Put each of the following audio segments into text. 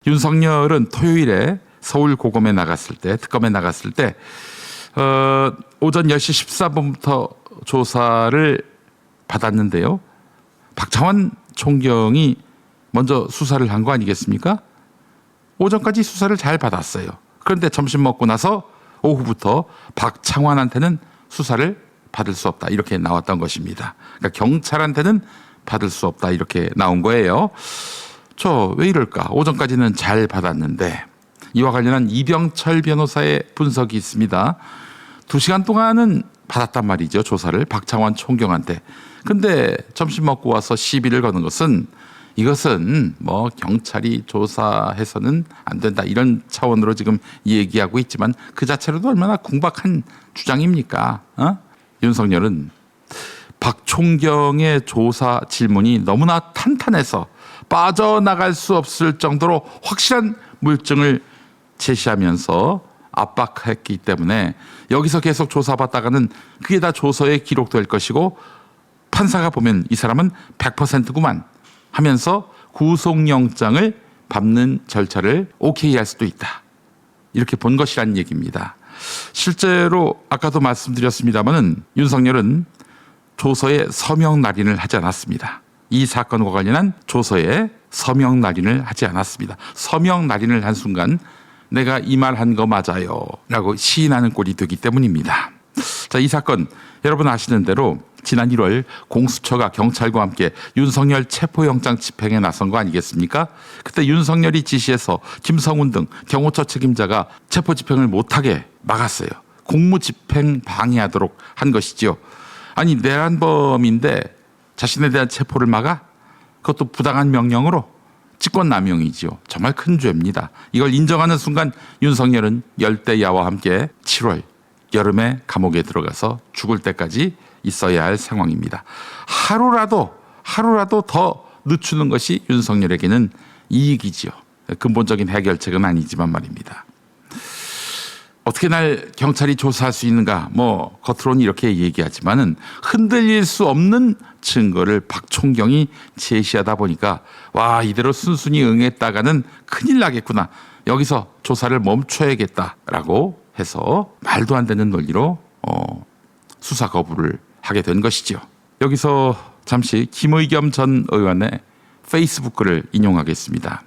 윤석열은 토요일에 서울 고검에 나갔을 때, 특검에 나갔을 때 오전 10시 14분부터 조사를 받았는데요. 박창환 총경이 먼저 수사를 한 거 아니겠습니까? 오전까지 수사를 잘 받았어요. 그런데 점심 먹고 나서 오후부터 박창환한테는 수사를 받을 수 없다, 이렇게 나왔던 것입니다. 그러니까 경찰한테는 받을 수 없다, 이렇게 나온 거예요. 저 왜 이럴까? 오전까지는 잘 받았는데. 이와 관련한 이병철 변호사의 분석이 있습니다. 2시간 동안은 받았단 말이죠, 조사를 박창환 총경한테. 근데 점심 먹고 와서 시비를 거는 것은, 이것은 뭐 경찰이 조사해서는 안 된다, 이런 차원으로 지금 얘기하고 있지만 그 자체로도 얼마나 궁박한 주장입니까? 윤석열은 박 총경의 조사 질문이 너무나 탄탄해서 빠져나갈 수 없을 정도로 확실한 물증을 제시하면서 압박했기 때문에 여기서 계속 조사받다가는 그게 다 조서에 기록될 것이고, 판사가 보면 이 사람은 100%구만 하면서 구속영장을 밟는 절차를 오케이 할 수도 있다, 이렇게 본 것이란 얘기입니다. 실제로 아까도 말씀드렸습니다마는 윤석열은 조서에 서명 날인을 하지 않았습니다. 이 사건과 관련한 조서에 서명 날인을 하지 않았습니다. 서명 날인을 한 순간 내가 이 말 한 거 맞아요 라고 시인하는 꼴이 되기 때문입니다. 자, 이 사건 여러분 아시는 대로 지난 1월 공수처가 경찰과 함께 윤석열 체포영장 집행에 나선 거 아니겠습니까? 그때 윤석열이 지시해서 김성훈 등 경호처 책임자가 체포 집행을 못하게 막았어요. 공무집행 방해하도록 한 것이죠. 아니, 내란범인데 자신에 대한 체포를 막아? 그것도 부당한 명령으로? 직권남용이지요. 정말 큰 죄입니다. 이걸 인정하는 순간 윤석열은 열대야와 함께 7월 여름에 감옥에 들어가서 죽을 때까지 있어야 할 상황입니다. 하루라도 더 늦추는 것이 윤석열에게는 이익이지요. 근본적인 해결책은 아니지만 말입니다. 어떻게 날 경찰이 조사할 수 있는가? 뭐 겉으로는 이렇게 얘기하지만은 흔들릴 수 없는 증거를 박 총경이 제시하다 보니까, 와, 이대로 순순히 응했다가는 큰일 나겠구나, 여기서 조사를 멈춰야겠다라고 해서 말도 안 되는 논리로 수사 거부를 하게 된 것이죠. 여기서 잠시 김의겸 전 의원의 페이스북 글을 인용하겠습니다.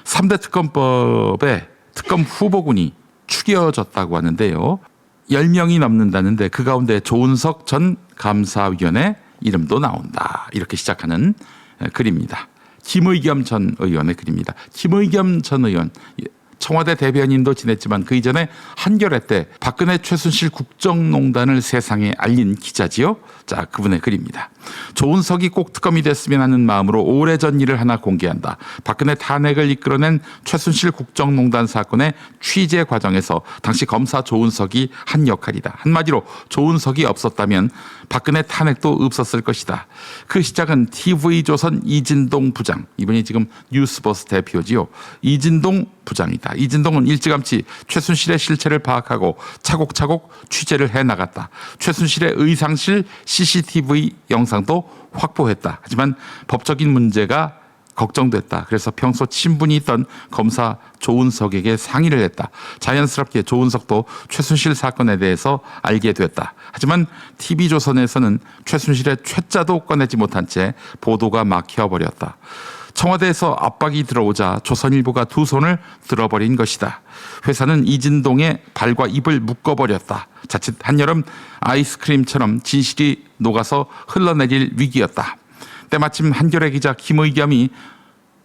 3대 특검법에 특검 후보군이 추려졌다고 하는데요. 10명이 넘는다는데 그 가운데 조은석 전 감사위원의 이름도 나온다, 이렇게 시작하는 글입니다. 김의겸 전 의원의 글입니다. 김의겸 전 의원, 청와대 대변인도 지냈지만 그 이전에 한겨레 때 박근혜 최순실 국정농단을 세상에 알린 기자지요. 자, 그분의 글입니다. 조은석이 꼭 특검이 됐으면 하는 마음으로 오래전 일을 하나 공개한다. 박근혜 탄핵을 이끌어낸 최순실 국정농단 사건의 취재 과정에서 당시 검사 조은석이 한 역할이다. 한마디로 조은석이 없었다면 박근혜 탄핵도 없었을 것이다. 그 시작은 TV조선 이진동 부장, 이분이 지금 뉴스버스 대표지요. 이진동 부장이다. 이진동은 일찌감치 최순실의 실체를 파악하고 차곡차곡 취재를 해나갔다. 최순실의 의상실 CCTV 영상도 확보했다. 하지만 법적인 문제가 걱정됐다. 그래서 평소 친분이 있던 검사 조은석에게 상의를 했다. 자연스럽게 조은석도 최순실 사건에 대해서 알게 됐다. 하지만 TV조선에서는 최순실의 최자도 꺼내지 못한 채 보도가 막혀버렸다. 청와대에서 압박이 들어오자 조선일보가 두 손을 들어버린 것이다. 회사는 이진동의 발과 입을 묶어버렸다. 자칫 한여름 아이스크림처럼 진실이 녹아서 흘러내릴 위기였다. 때마침 한겨레 기자 김의겸이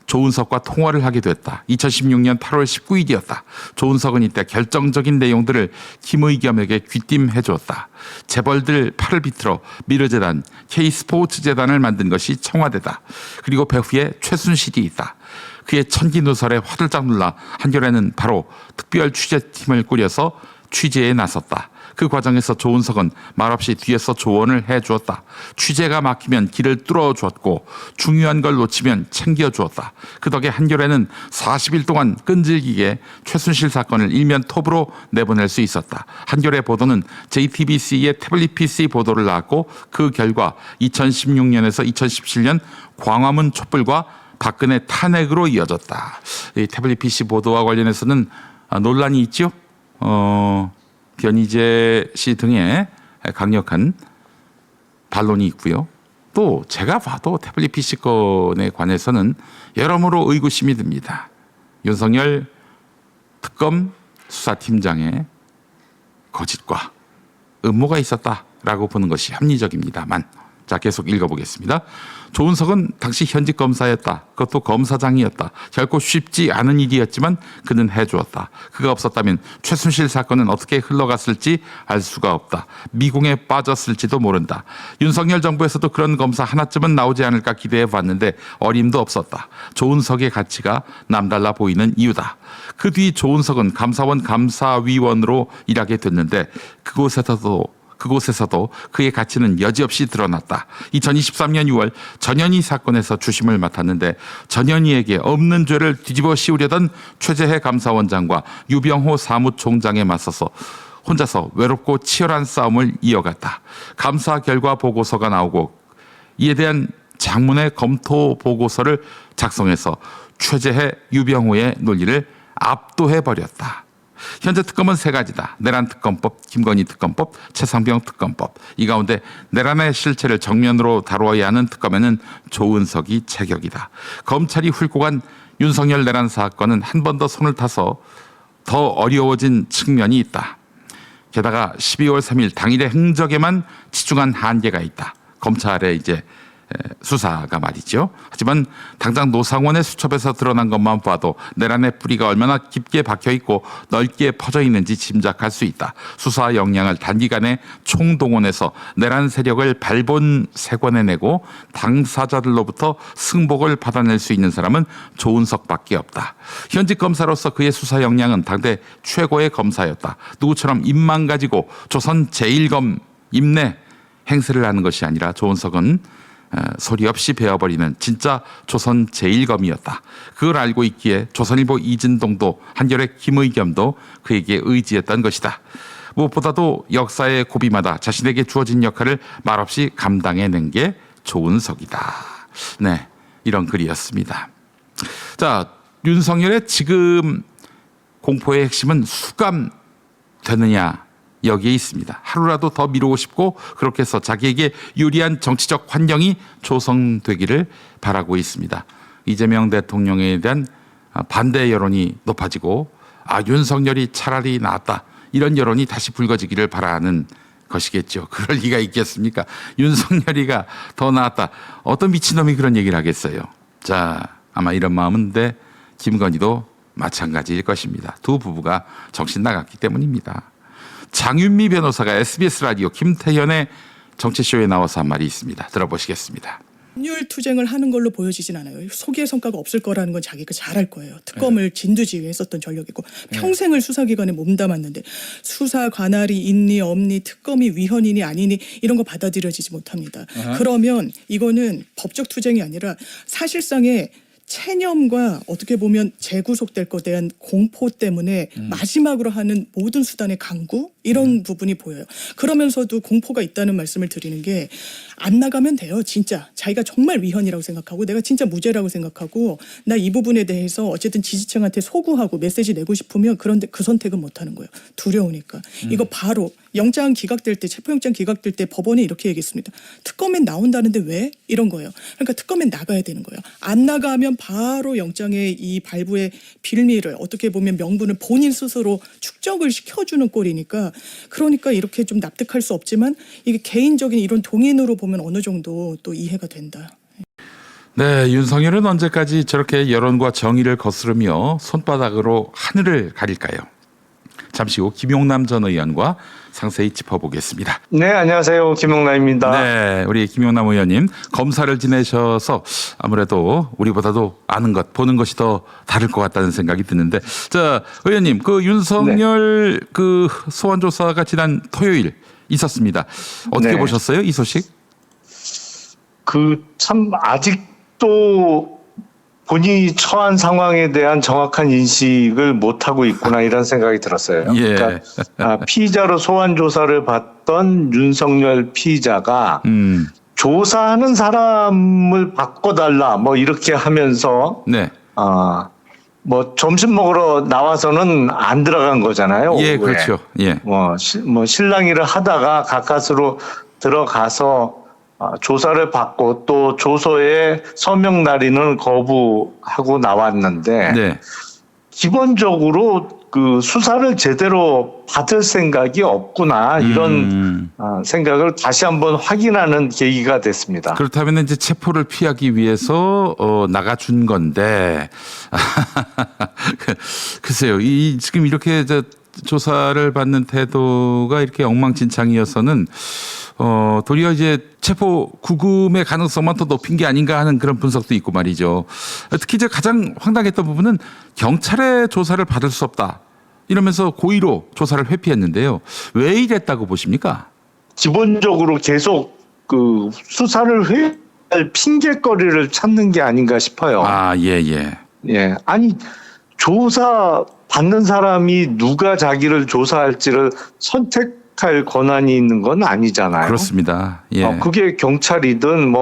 조은석과 통화를 하게 됐다. 2016년 8월 19일이었다. 조은석은 이때 결정적인 내용들을 김의겸에게 귀띔해 주었다. 재벌들 팔을 비틀어 미르재단, K스포츠재단을 만든 것이 청와대다. 그리고 배후에 최순실이 있다. 그의 천기누설에 화들짝 놀라 한겨레는 바로 특별 취재팀을 꾸려서 취재에 나섰다. 그 과정에서 조은석은 말없이 뒤에서 조언을 해주었다. 취재가 막히면 길을 뚫어주었고 중요한 걸 놓치면 챙겨주었다. 그 덕에 한겨레는 40일 동안 끈질기게 최순실 사건을 일면 톱으로 내보낼 수 있었다. 한겨레 보도는 JTBC의 태블릿 PC 보도를 낳았고 그 결과 2016년에서 2017년 광화문 촛불과 박근혜 탄핵으로 이어졌다. 이 태블릿 PC 보도와 관련해서는 논란이 있죠. 변희재 씨 등의 강력한 반론이 있고요. 또 제가 봐도 태블릿 PC 건에 관해서는 여러모로 의구심이 듭니다. 윤석열 특검 수사팀장의 거짓과 음모가 있었다라고 보는 것이 합리적입니다만, 자, 계속 읽어보겠습니다. 조은석은 당시 현직 검사였다. 그것도 검사장이었다. 결코 쉽지 않은 일이었지만 그는 해주었다. 그가 없었다면 최순실 사건은 어떻게 흘러갔을지 알 수가 없다. 미궁에 빠졌을지도 모른다. 윤석열 정부에서도 그런 검사 하나쯤은 나오지 않을까 기대해 봤는데 어림도 없었다. 조은석의 가치가 남달라 보이는 이유다. 그 뒤 조은석은 감사원 감사위원으로 일하게 됐는데 그곳에서도 그의 가치는 여지없이 드러났다. 2023년 6월 전현희 사건에서 주심을 맡았는데 전현희에게 없는 죄를 뒤집어 씌우려던 최재해 감사원장과 유병호 사무총장에 맞서서 혼자서 외롭고 치열한 싸움을 이어갔다. 감사 결과 보고서가 나오고 이에 대한 장문의 검토 보고서를 작성해서 최재해 유병호의 논리를 압도해버렸다. 현재 특검은 세 가지다. 내란 특검법, 김건희 특검법, 최상병 특검법. 이 가운데 내란의 실체를 정면으로 다루어야 하는 특검에는 조은석이 제격이다. 검찰이 훑고 간 윤석열 내란 사건은 한 번 더 손을 타서 더 어려워진 측면이 있다. 게다가 12월 3일 당일의 행적에만 치중한 한계가 있다. 검찰의 이제 수사가 말이죠. 하지만 당장 노상원의 수첩에서 드러난 것만 봐도 내란의 뿌리가 얼마나 깊게 박혀 있고 넓게 퍼져 있는지 짐작할 수 있다. 수사 역량을 단기간에 총동원해서 내란 세력을 발본색원해내고 당사자들로부터 승복을 받아낼 수 있는 사람은 조은석밖에 없다. 현직 검사로서 그의 수사 역량은 당대 최고의 검사였다. 누구처럼 입만 가지고 조선 제1검 임내 행세를 하는 것이 아니라 조은석은 소리 없이 베어버리는 진짜 조선 제1검이었다. 그걸 알고 있기에 조선일보 이진동도 한겨레 김의겸도 그에게 의지했던 것이다. 무엇보다도 역사의 고비마다 자신에게 주어진 역할을 말없이 감당해낸 게 조은석이다. 네, 이런 글이었습니다. 자, 윤석열의 지금 공포의 핵심은 수감되느냐, 여기에 있습니다. 하루라도 더 미루고 싶고 그렇게 해서 자기에게 유리한 정치적 환경이 조성되기를 바라고 있습니다. 이재명 대통령에 대한 반대 여론이 높아지고 윤석열이 차라리 낫다, 이런 여론이 다시 불거지기를 바라는 것이겠죠. 그럴 리가 있겠습니까? 윤석열이가 더 낫다. 어떤 미친놈이 그런 얘기를 하겠어요. 자, 아마 이런 마음인데 김건희도 마찬가지일 것입니다. 두 부부가 정신 나갔기 때문입니다. 장윤미 변호사가 SBS 라디오 김태현의 정치쇼에 나와서 한 말이 있습니다. 들어보시겠습니다. 법률 투쟁을 하는 걸로 보여지진 않아요. 소기의 성과가 없을 거라는 건 자기가 잘 알 거예요. 특검을 진두지휘에 했었던 전력이고 평생을 수사기관에 몸담았는데 수사 관할이 있니 없니, 특검이 위헌이니 아니니 이런 거 받아들여지지 못합니다. 그러면 이거는 법적 투쟁이 아니라 사실상의 체념과 어떻게 보면 재구속될 것에 대한 공포 때문에 마지막으로 하는 모든 수단의 강구, 이런 부분이 보여요. 그러면서도 공포가 있다는 말씀을 드리는 게, 안 나가면 돼요. 진짜 자기가 정말 위헌이라고 생각하고 내가 진짜 무죄라고 생각하고 나 이 부분에 대해서 어쨌든 지지층한테 소구하고 메시지 내고 싶으면, 그런데 그 선택은 못하는 거예요. 두려우니까. 이거 바로 영장 기각될 때, 체포영장 기각될 때 법원이 이렇게 얘기했습니다. 특검에 나온다는데 왜? 이런 거예요. 그러니까 특검에 나가야 되는 거예요. 안 나가면 바로 영장의 이 발부의 빌미를, 어떻게 보면 명분을 본인 스스로 축적을 시켜주는 꼴이니까, 그러니까 이렇게 좀 납득할 수 없지만 이게 개인적인 이런 동인으로 보면 어느 정도 또 이해가 된다. 네, 윤석열은 언제까지 저렇게 여론과 정의를 거스르며 손바닥으로 하늘을 가릴까요? 잠시 후 김용남 전 의원과 상세히 짚어보겠습니다. 네, 안녕하세요. 김용남입니다. 네, 우리 김용남 의원님, 검사를 지내셔서 아무래도 우리보다도 아는 것, 보는 것이 더 다를 것 같다는 생각이 드는데, 자, 의원님, 그 윤석열 그 소환 조사가 지난 토요일 있었습니다. 어떻게 보셨어요, 이 소식? 참 아직도 본인이 처한 상황에 대한 정확한 인식을 못하고 있구나, 이런 생각이 들었어요. 예. 그러니까 피의자로 소환 조사를 받던 윤석열 피의자가 조사하는 사람을 바꿔달라 뭐 이렇게 하면서 네. 뭐 점심 먹으러 나와서는 안 들어간 거잖아요. 예, 오후에. 그렇죠. 예. 뭐 실랑이를 하다가 가까스로 들어가서 조사를 받고 또 조서에 서명 날인을 거부하고 나왔는데 네. 기본적으로 그 수사를 제대로 받을 생각이 없구나 이런 생각을 다시 한번 확인하는 계기가 됐습니다. 그렇다면 이제 체포를 피하기 위해서 나가준 건데 글쎄요. 이 지금 이렇게 조사를 받는 태도가 이렇게 엉망진창이어서는 도리어 이제 체포 구금의 가능성만 더 높인 게 아닌가 하는 그런 분석도 있고 말이죠. 특히 이제 가장 황당했던 부분은 경찰의 조사를 받을 수 없다. 이러면서 고의로 조사를 회피했는데요. 왜 이랬다고 보십니까? 기본적으로 계속 그 수사를 회피할 핑계거리를 찾는 게 아닌가 싶어요. 예. 예. 아니, 조사 받는 사람이 누가 자기를 조사할지를 선택할 권한이 있는 건 아니잖아요. 그렇습니다. 예. 그게 경찰이든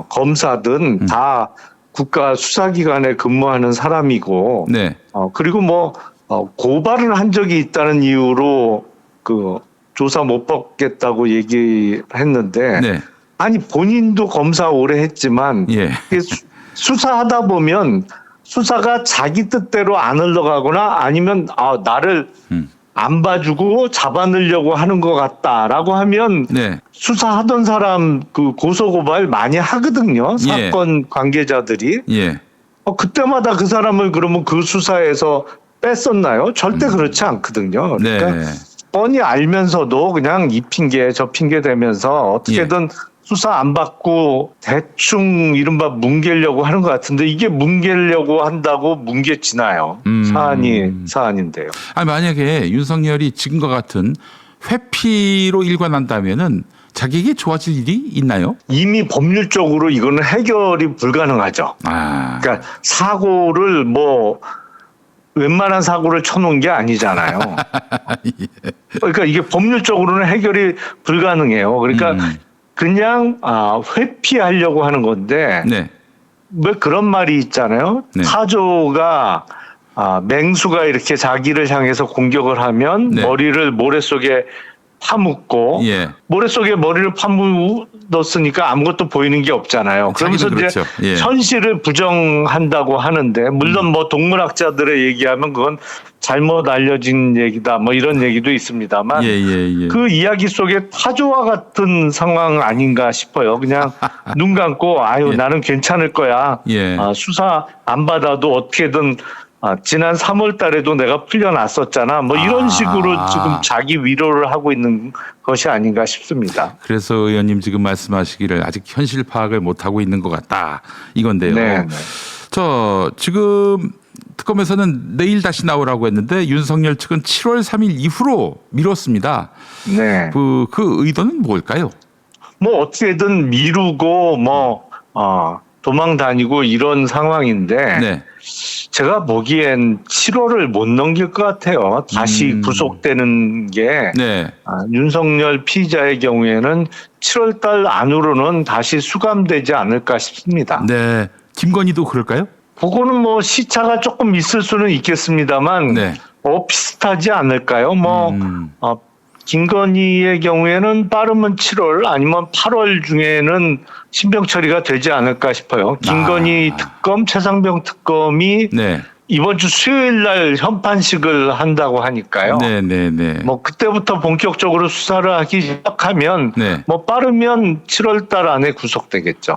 검사든 다 국가 수사기관에 근무하는 사람이고, 네. 그리고 고발을 한 적이 있다는 이유로 그 조사 못 받겠다고 얘기했는데, 네. 아니 본인도 검사 오래 했지만 예. 이게 수사하다 보면 수사가 자기 뜻대로 안 흘러가거나 아니면 나를 안 봐주고 잡아넣으려고 하는 것 같다라고 하면 네. 수사하던 사람 그 고소고발 많이 하거든요. 사건 관계자들이. 예. 그때마다 그 사람을 그러면 그 수사에서 뺐었나요? 절대 그렇지 않거든요. 그러니까 네. 뻔히 알면서도 그냥 이 핑계 저 핑계 대면서 어떻게든 수사 안 받고 대충 이른바 뭉개려고 하는 것 같은데 이게 뭉개려고 한다고 뭉개지나요? 사안인데요. 아니 만약에 윤석열이 지금과 같은 회피로 일관한다면은 자기에게 좋아질 일이 있나요? 이미 법률적으로 이거는 해결이 불가능하죠. 그러니까 사고를 웬만한 사고를 쳐놓은 게 아니잖아요. 그러니까 이게 법률적으로는 해결이 불가능해요. 그러니까 그냥 회피하려고 하는 건데 네. 왜 그런 말이 있잖아요. 네. 타조가 맹수가 이렇게 자기를 향해서 공격을 하면 네. 머리를 모래 속에 파묻고 예. 모래 속에 머리를 파묻었으니까 아무것도 보이는 게 없잖아요. 그러면서 그렇죠. 이제 예. 현실을 부정한다고 하는데 물론 동물학자들의 얘기하면 그건 잘못 알려진 얘기다 이런 얘기도 있습니다만 예. 그 이야기 속에 타조와 같은 상황 아닌가 싶어요. 그냥 눈 감고 예. 나는 괜찮을 거야. 예. 수사 안 받아도 어떻게든 지난 3월 달에도 내가 풀려났었잖아. 이런 식으로 지금 자기 위로를 하고 있는 것이 아닌가 싶습니다. 그래서 의원님 지금 말씀하시기를 아직 현실 파악을 못하고 있는 것 같다. 이건데요. 네. 지금 특검에서는 내일 다시 나오라고 했는데 윤석열 측은 7월 3일 이후로 미뤘습니다. 네. 그 의도는 뭘까요? 어떻게든 미루고 도망 다니고 이런 상황인데 네. 제가 보기엔 7월을 못 넘길 것 같아요. 다시 구속되는 게 네. 윤석열 피의자의 경우에는 7월 달 안으로는 다시 수감되지 않을까 싶습니다. 네. 김건희도 그럴까요? 그거는 시차가 조금 있을 수는 있겠습니다만 네. 비슷하지 않을까요? 김건희의 경우에는 빠르면 7월 아니면 8월 중에는 신병 처리가 되지 않을까 싶어요. 김건희 특검, 최상병 특검이 네. 이번 주 수요일 날 현판식을 한다고 하니까요. 네. 그때부터 본격적으로 수사를 하기 시작하면 네. 빠르면 7월 달 안에 구속되겠죠.